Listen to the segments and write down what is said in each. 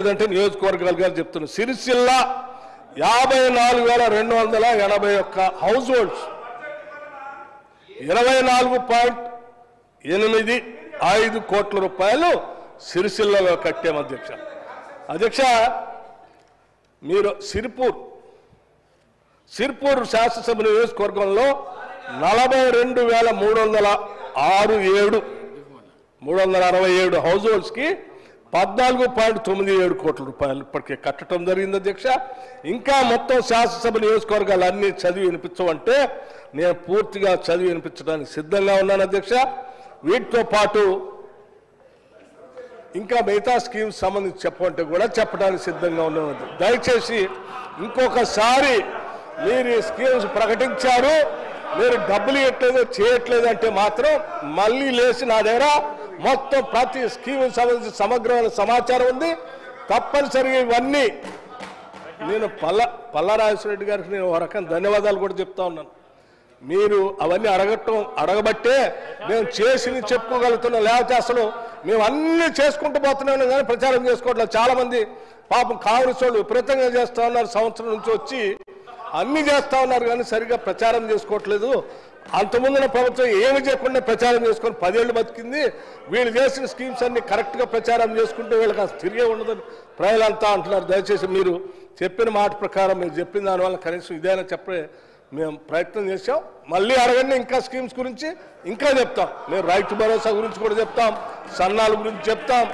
అంటే నియోజకవర్గాలుగా చెప్తున్నారు. Sircilla 54,281 house holds 24.85 కోట్ల రూపాయలు సిరిసిల్లలో కట్టాం అధ్యక్ష. అధ్యక్ష, మీరు సిర్పూర్ శాసనసభ నియోజకవర్గంలో 42,367 హౌస్ హోల్డ్స్కి 14.97 కోట్ల రూపాయలు ఇప్పటికే కట్టడం జరిగింది అధ్యక్ష. ఇంకా మొత్తం శాసనసభ నియోజకవర్గాలు అన్ని చదివి వినిపించమంటే నేను పూర్తిగా చదివి వినిపించడానికి సిద్ధంగా ఉన్నాను అధ్యక్ష. వీటితో పాటు ఇంకా మిగతా స్కీమ్స్ సంబంధించి చెప్పమంటే కూడా చెప్పడానికి సిద్ధంగా ఉన్నాను. దయచేసి ఇంకొకసారి మీరు ఈ స్కీమ్స్ ప్రకటించారు, మీరు డబ్బులు ఇవ్వట్లేదు చేయట్లేదు అంటే మాత్రం మళ్ళీ లేచి నా దగ్గర మొత్తం ప్రతి స్కీమ్ సంబంధించి సమగ్రమైన సమాచారం ఉంది. తప్పనిసరిగా ఇవన్నీ నేను పల్లారాజేశ్వర రెడ్డి గారికి నేను ఒక రకం ధన్యవాదాలు కూడా చెప్తా ఉన్నాను. మీరు అవన్నీ అడగబట్టే మేము చేసి చెప్పుకోగలుగుతున్నాం. లేకపోతే అసలు మేము అన్నీ చేసుకుంటూ పోతున్నాం కానీ ప్రచారం చేసుకోవట్లేదు. చాలామంది పాపం కాంగ్రెస్ వాళ్ళు విపరీతంగా చేస్తూ ఉన్నారు, సంవత్సరం నుంచి వచ్చి అన్నీ చేస్తూ ఉన్నారు కానీ సరిగ్గా ప్రచారం చేసుకోవట్లేదు. అంతకుముందున ప్రభుత్వం ఏమి చేయకుండా ప్రచారం చేసుకొని 10 ఏళ్ళు బతికింది. వీళ్ళు చేసిన స్కీమ్స్ అన్ని కరెక్ట్గా ప్రచారం చేసుకుంటే వీళ్ళకి అసలు తిరిగే ఉండదని ప్రజలంతా అంటున్నారు. దయచేసి మీరు చెప్పిన మాట ప్రకారం మీరు చెప్పిన దానివల్ల కనీసం ఇదైనా చెప్పే మేము ప్రయత్నం చేసాం. మళ్ళీ అడగండి, ఇంకా స్కీమ్స్ గురించి ఇంకా చెప్తాం. మేము రైతు భరోసా గురించి కూడా చెప్తాం, సన్నాల గురించి చెప్తాం,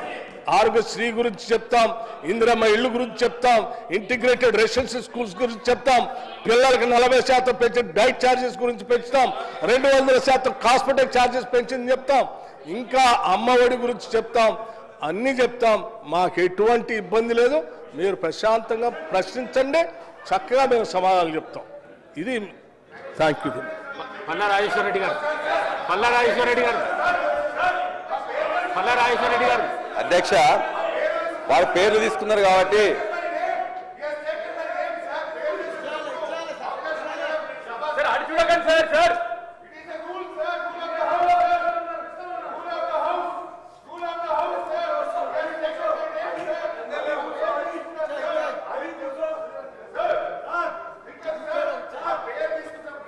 ఆరోగ్యశ్రీ గురించి చెప్తాం, ఇందిరమ్మ ఇళ్ళు గురించి చెప్తాం, ఇంటిగ్రేటెడ్ రెసిడెన్షియల్ స్కూల్స్ గురించి చెప్తాం, పిల్లలకి 40% పెంచి డైట్ ఛార్జెస్ గురించి పెంచుతాం, 200% కాస్మెటిక్ ఛార్జెస్ పెంచింది చెప్తాం, ఇంకా అమ్మఒడి గురించి చెప్తాం, అన్నీ చెప్తాం. మాకు ఎటువంటి ఇబ్బంది లేదు. మీరు ప్రశాంతంగా ప్రశ్నించండి, చక్కగా మేము సమాధానాలు చెప్తాం. ఇది థ్యాంక్ యూ. పల్లారాజేశ్వర రెడ్డి గారు అధ్యక్ష, వారి పేర్లు తీసుకున్నారు కాబట్టి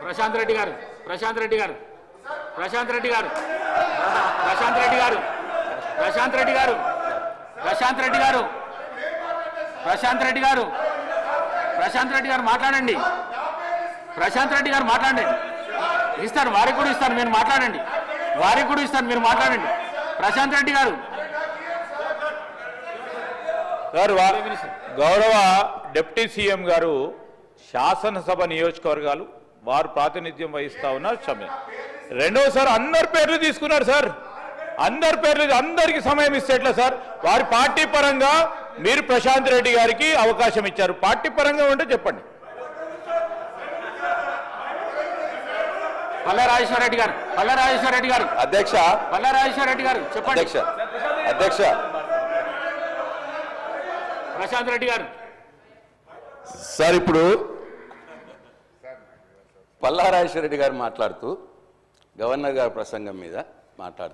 ప్రశాంత్ రెడ్డి గారు మాట్లాడండి. ప్రశాంత్ రెడ్డి గారు మాట్లాడండి. ఇస్తాను, వారికి కూడా ఇస్తాను, మీరు మాట్లాడండి. ప్రశాంత్ రెడ్డి గారు గౌరవ డిప్యూటీ సీఎం గారు శాసనసభ నియోజకవర్గాలు వారు ప్రాతినిధ్యం వహిస్తా ఉన్నారు. సమయం రెండోసారి అందరి పేర్లు తీసుకున్నారు సార్. అందరికి సమయం ఇస్తే ఎట్లా సార్? వారి పార్టీ పరంగా మీరు ప్రశాంత్ రెడ్డి గారికి అవకాశం ఇచ్చారు. పార్టీ పరంగా ఉంటే చెప్పండి. పల్లారాజేశ్వర రెడ్డి గారు అధ్యక్ష, చెప్పండి. అధ్యక్ష ప్రశాంత్ రెడ్డి గారు సార్, ఇప్పుడు పల్లారాజేశ్వర రెడ్డి గారు మాట్లాడుతూ గవర్నర్ గారి ప్రసంగం మీద మాట్లాడుతూ